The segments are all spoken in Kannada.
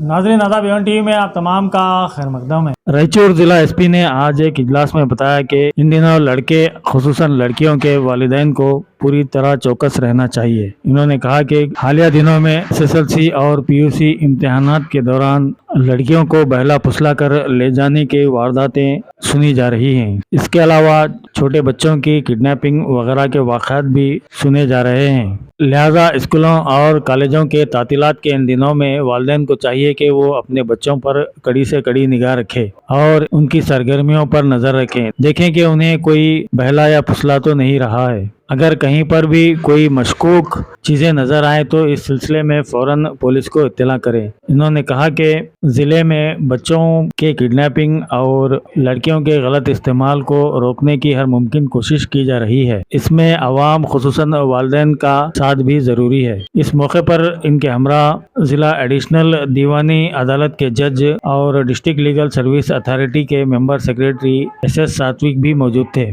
नाज़रीन आदाब, एवन टीवी में आप तमाम का खैर मकदम है। रायचूर जिला एसपी ने आज एक इजलास में बताया कि इन दिनों लड़के खुसूसन लड़कियों के वालिदैन को पूरी तरह चौकस रहना चाहिए। इन्होंने कहा कि हालिया दिनों में एसएसएलसी और पीयूसी इम्तिहानात के दौरान लड़कियों को बहला फुसला कर ले जाने की वारदातें सुनी जा रही हैं। इसके अलावा छोटे बच्चों की किडनैपिंग वगैरह के वाक़यात भी सुने जा रहे हैं। लिहाजा स्कूलों और कॉलेजों के तातीलात के इन दिनों में वालिदैन को चाहिए कि वो अपने बच्चों पर कड़ी से कड़ी निगाह रखें और उनकी सरगर्मियों पर नजर रखें, देखें कि उन्हें कोई बहला या फुसला तो नहीं रहा है। अगर कहीं पर भी कोई मशकूक चीजें नजर आए तो इस सिलसिले में फौरन पुलिस को इत्तला करें। इन्होंने कहा कि जिले में बच्चों के किडनैपिंग और लड़कियों के गलत इस्तेमाल को रोकने की हर मुमकिन कोशिश की जा रही है। इसमें अवाम खुसूसन वालिदैन का साथ भी जरूरी है। इस मौके पर इनके हमरा जिला एडिशनल दीवानी अदालत के जज और डिस्ट्रिक्ट लीगल सर्विस अथॉरिटी के मेंबर सेक्रेटरी SS सात्विक भी मौजूद थे।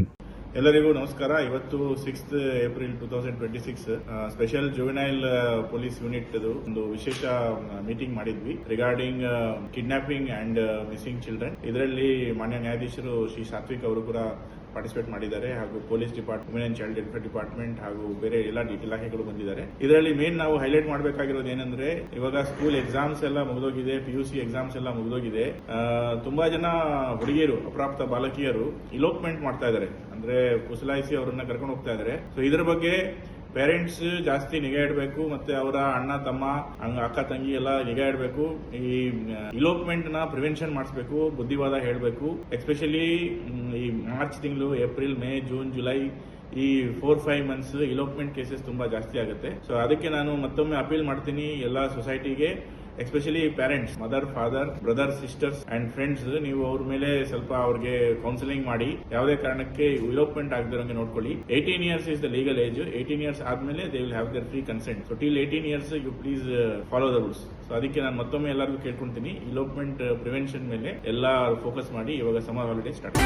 ಎಲ್ಲರಿಗೂ ನಮಸ್ಕಾರ. ಇವತ್ತು 6th April 2026 special juvenile police unit ಒಂದು ವಿಶೇಷ ಮೀಟಿಂಗ್ ಮಾಡಿದ್ವಿ regarding kidnapping and missing children. ಇದರಲ್ಲಿ ಮಾನ್ಯ ನ್ಯಾಯಾಧೀಶರು ಶ್ರೀ ಸಾತ್ವಿಕ್ ಅವರು ಕೂಡ ಪಾರ್ಟಿಸಿಪೇಟ್ ಮಾಡಿದ್ದಾರೆ ಹಾಗೂ police department, women and child welfare department ಹಾಗೂ ಬೇರೆ ಎಲ್ಲ ಇಲಾಖೆಗಳು ಬಂದಿದ್ದಾರೆ. ಇದರಲ್ಲಿ ಮೇನ್ ನಾವು ಹೈಲೈಟ್ ಮಾಡಬೇಕಾಗಿರೋದು ಏನಂದ್ರೆ ಇವಾಗ ಸ್ಕೂಲ್ ಎಕ್ಸಾಮ್ಸ್ ಎಲ್ಲ ಮುಗಿದೋಗಿದೆ, PUC ಎಕ್ಸಾಮ್ಸ್ ಎಲ್ಲ ಮುಗಿದೋಗಿದೆ. ತುಂಬಾ ಜನ ಹುಡುಗಿಯರು, ಅಪ್ರಾಪ್ತ ಬಾಲಕಿಯರು ಇಲೋಪ್ಮೆಂಟ್ ಮಾಡ್ತಾ ಇದ್ದಾರೆ, ಅಂದ್ರೆ ಕುಸಲಾಯಿಸಿ ಅವರನ್ನ ಕರ್ಕೊಂಡು ಹೋಗ್ತಾ ಇದ್ದಾರೆ. ಸೊ ಇದ್ರ ಬಗ್ಗೆ ಪೇರೆಂಟ್ಸ್ ಜಾಸ್ತಿ ನಿಗಾ ಇಡಬೇಕು, ಮತ್ತೆ ಅವರ ಅಣ್ಣ ತಮ್ಮ ಅಕ್ಕ ತಂಗಿ ಎಲ್ಲ ನಿಗಾ ಇಡಬೇಕು. ಈ ಇಲೋಪ್ಮೆಂಟ್ ನ ಪ್ರಿವೆನ್ಷನ್ ಮಾಡಿಸಬೇಕು, ಬುದ್ಧಿವಾದ ಹೇಳಬೇಕು. ಎಸ್ಪೆಷಲಿ ಈ ಮಾರ್ಚ್ ತಿಂಗಳು, ಏಪ್ರಿಲ್, ಮೇ, ಜೂನ್, ಜುಲೈ ಈ 4-5 ಮಂತ್ಸ್ ಇಲೋಪ್ಮೆಂಟ್ ಕೇಸಸ್ ತುಂಬಾ ಜಾಸ್ತಿ ಆಗುತ್ತೆ. ಸೊ ಅದಕ್ಕೆ ನಾನು ಮತ್ತೊಮ್ಮೆ ಅಪೀಲ್ ಮಾಡ್ತೀನಿ ಎಲ್ಲ ಸೊಸೈಟಿಗೆ, especially parents, mother, father, brother, sisters and friends, ನೀವು ಅವ್ರ ಮೇಲೆ ಸ್ವಲ್ಪ ಅವ್ರಿಗೆ ಕೌನ್ಸಿಲಿಂಗ್ ಮಾಡಿ ಯಾವುದೇ ಕಾರಣಕ್ಕೆ ಇಲೋಪ್ಮೆಂಟ್ ಆಗದಿರೋಂಗೆ ನೋಡ್ಕೊಳ್ಳಿ. 18 years is the legal age. 18 years ಆದ್ಮೇಲೆ they will have their free consent. So till 18 years you please follow the rules. So ಅದಕ್ಕೆ ನಾನು ಮತ್ತೊಮ್ಮೆ ಎಲ್ಲರಿಗೂ ಕೇಳ್ಕೊಂತೀನಿ, ಇಲೋಪ್ಮೆಂಟ್ ಪ್ರಿವೆನ್ಷನ್ ಮೇಲೆ ಎಲ್ಲ ಫೋಕಸ್ ಮಾಡಿ. ಇವಾಗ ಸಮರ್ ಹಾಲಿಡೇ ಸ್ಟಾರ್ಟ್.